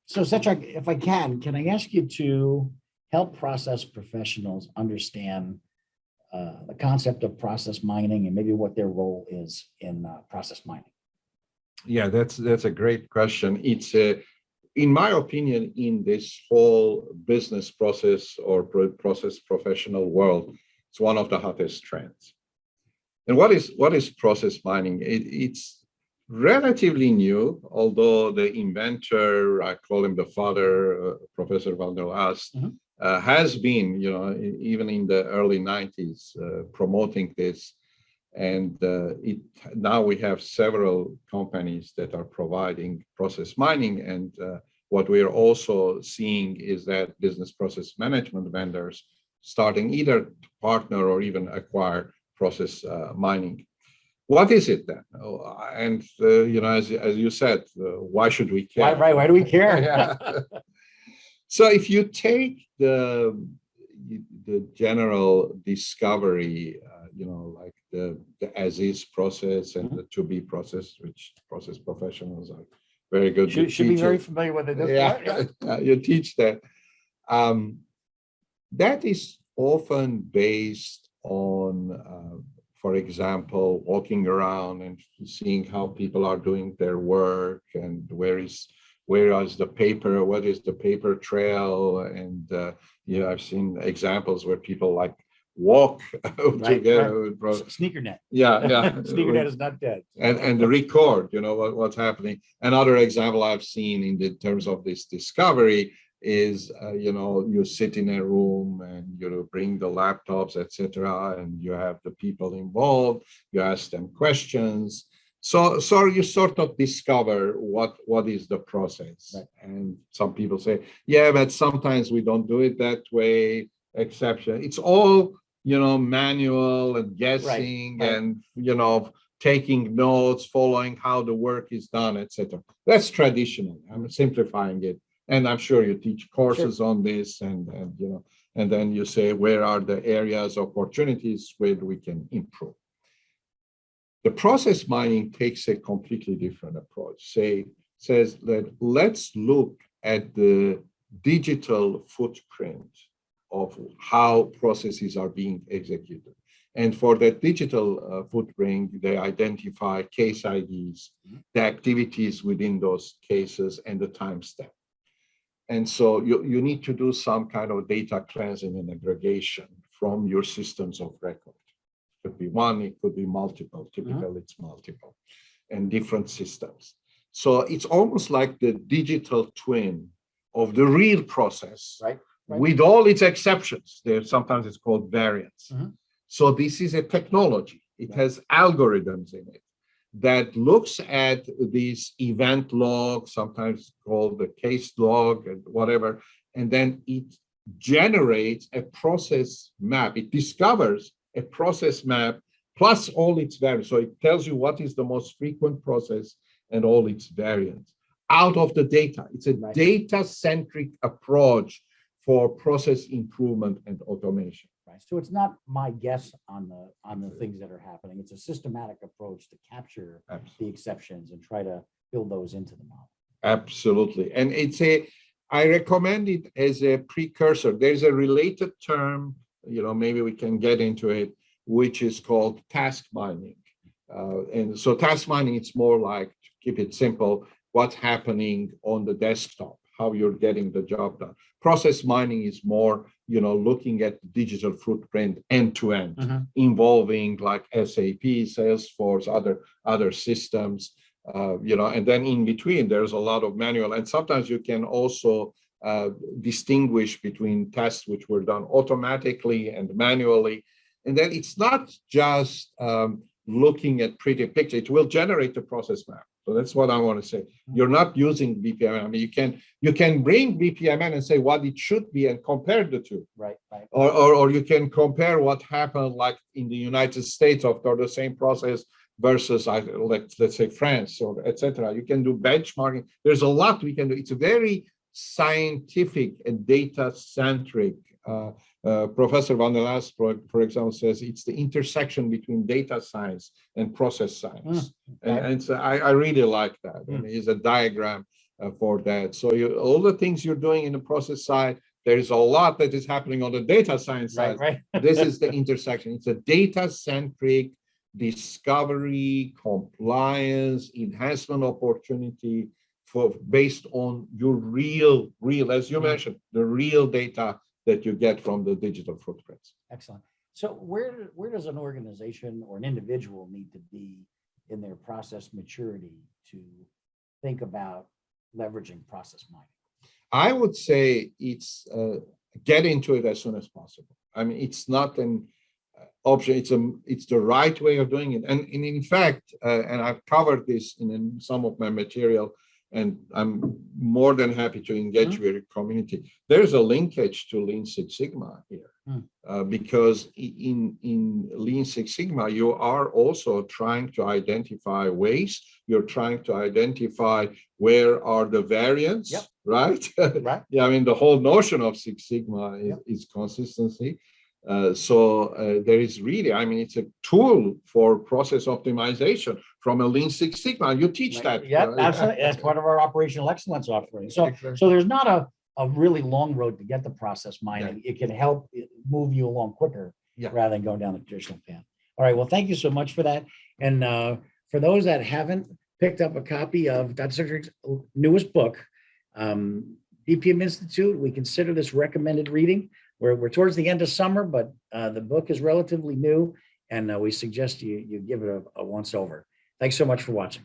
So Cedric, if I can I ask you to help process professionals understand the concept of process mining and maybe what their role is in process mining? Yeah, that's a great question. It's in my opinion, in this whole business process or process professional world, it's one of the hottest trends. And what is process mining? It's relatively new, although the inventor, I call him the father, Professor van der Laast, has been, even in the early 90s, promoting this. And now we have several companies that are providing process mining. And what we are also seeing is that business process management vendors starting either to partner or even acquire process mining. What is it then? And as you said, why should we care? Why do we care? Yeah. So if you take the general discovery, like the as-is process and the to-be process, which process professionals are very good. Should be very familiar with it. Yeah, you teach that. That is often based on, for example, walking around and seeing how people are doing their work and where is the paper, what is the paper trail, and I've seen examples where people like walk together. Right. Sneaker net. Yeah. Sneaker net is not dead. And record, what's happening. Another example I've seen in the terms of this discovery is, you sit in a room and you bring the laptops, etc., and you have the people involved. You ask them questions. So you sort of discover what is the process. Right. And some people say, yeah, but sometimes we don't do it that way. Exception. It's all, manual and guessing, right. And, taking notes, following how the work is done, etc. That's traditional. I'm simplifying it. And I'm sure you teach courses on this, and then you say, where are the areas, opportunities where we can improve? The process mining takes a completely different approach. Says that let's look at the digital footprint of how processes are being executed. And for that digital footprint, they identify case IDs, the activities within those cases, and the timestamp. And so you need to do some kind of data cleansing and aggregation from your systems of record. It could be one, it could be multiple. Typically, it's multiple and different systems. So it's almost like the digital twin of the real process, right. With all its exceptions. Sometimes it's called variants. So this is a technology. It has algorithms in it that looks at these event logs, sometimes called the case log and whatever, and then it generates a process map. It discovers a process map plus all its variants. So it tells you what is the most frequent process and all its variants out of the data. It's a data-centric approach for process improvement and automation. Right. So it's not my guess on the things that are happening. It's a systematic approach to capture the exceptions and try to build those into the model. Absolutely. And I recommend it as a precursor. There's a related term, maybe we can get into it, which is called task mining. And so task mining, it's more like, to keep it simple, what's happening on the desktop, how you're getting the job done. Process mining is more, looking at the digital footprint end to end, involving like SAP, Salesforce, other systems, and then in between, there's a lot of manual. And sometimes you can also distinguish between tests which were done automatically and manually. And then it's not just looking at pretty picture, it will generate the process map. So that's what I want to say. You're not using BPMN. I mean, you can bring BPMN and say what it should be and compare the two. Right. Or you can compare what happened like in the United States after the same process versus let's say France or etc. You can do benchmarking. There's a lot we can do. It's a very scientific and data-centric. Professor van der Laast, for example, says it's the intersection between data science and process science. And so I really like that. And it's a diagram for that. So all the things you're doing in the process side, there is a lot that is happening on the data science side. Right. This is the intersection. It's a data-centric discovery, compliance, enhancement opportunity for based on your real, as you mentioned, the real data that you get from the digital footprints. Excellent. So where does an organization or an individual need to be in their process maturity to think about leveraging process mining? I would say it's get into it as soon as possible. I mean, it's not an option. It's the right way of doing it. And in fact, and I've covered this in some of my material, and I'm more than happy to engage with your community. There's a linkage to Lean Six Sigma here, because in Lean Six Sigma, you are also trying to identify waste. You're trying to identify where are the variants, right? Right. Yeah, I mean, the whole notion of Six Sigma is consistency. There is really, I mean, it's a tool for process optimization from a Lean Six Sigma. You teach that. Yeah, absolutely. That's part of our operational excellence offering. So, so there's not a really long road to get the process mining. It can help move you along quicker rather than going down the traditional path. All right. Well, thank you so much for that. And for those that haven't picked up a copy of data-centric's newest book, DPM Institute, we consider this recommended reading. We're towards the end of summer, but the book is relatively new, and we suggest you give it a once over. Thanks so much for watching.